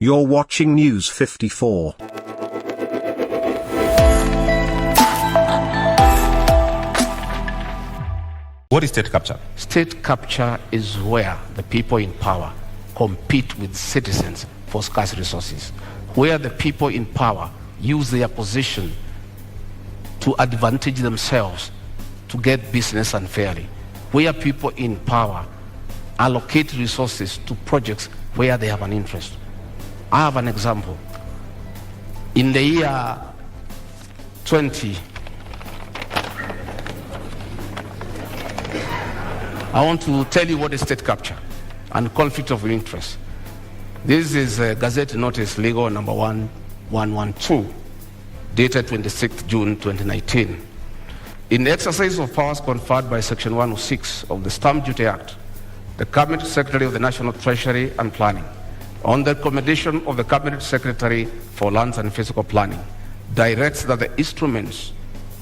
You're watching News 54. What is state capture? State capture is where the people in power compete with citizens for scarce resources, where the people in power use their position to advantage themselves to get business unfairly, where people in power allocate resources to projects where they have an interest. I have an example. In the year 20, I want to tell you what is state capture and conflict of interest. This is Gazette Notice Legal number 1112, dated 26th June 2019. In the exercise of powers conferred by Section 106 of the Stamp Duty Act, the Cabinet Secretary of the National Treasury and Planning, on the recommendation of the Cabinet Secretary for Lands and Physical Planning, directs that the instruments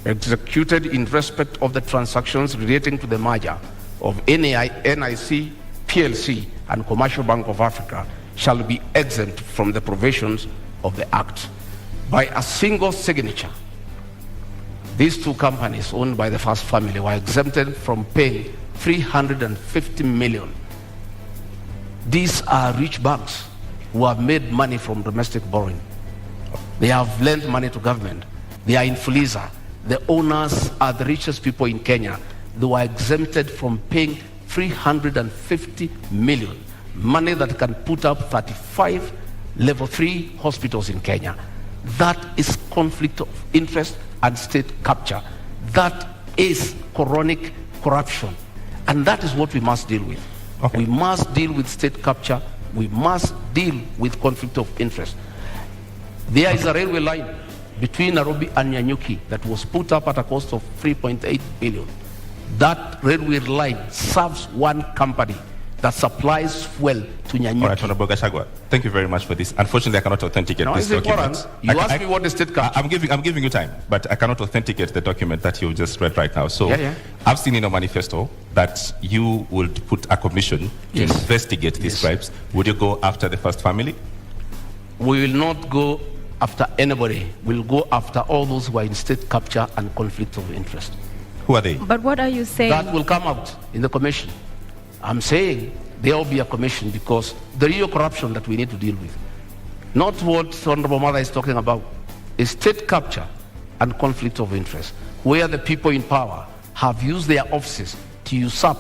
executed in respect of the transactions relating to the merger of NIC, PLC, and Commercial Bank of Africa shall be exempt from the provisions of the Act. By a single signature, these two companies owned by the first family were exempted from paying 350 million. These are rich banks who have made money from domestic borrowing. They have lent money to government. They are in Fuliza. The owners are the richest people in Kenya. They were exempted from paying 350 million, money that can put up 35 level 3 hospitals in Kenya. That is conflict of interest and state capture. That is chronic corruption. And that is what we must deal with. Okay. We must deal with state capture. We must deal with conflict of interest. There is a railway line between Nairobi and Nyanyuki that was put up at a cost of 3.8 billion. That railway line serves one company that supplies fuel to Nyanyuki. All right, Honorable Gachagua, thank you very much for this. Unfortunately, I cannot authenticate this document. You asked me what is state capture. I'm giving you time, but I cannot authenticate the document that you just read right now. So I've seen in a manifesto that you would put a commission to investigate these bribes. Would you go after the first family? We will not go after anybody. We'll go after all those who are in state capture and conflict of interest. Who are they? But what are you saying? That will come out in the commission. I'm saying there will be a commission because the real corruption that we need to deal with, not what Honorable Mother is talking about, is state capture and conflict of interest, where the people in power have used their offices to usurp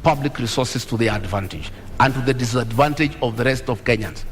public resources to their advantage and to the disadvantage of the rest of Kenyans.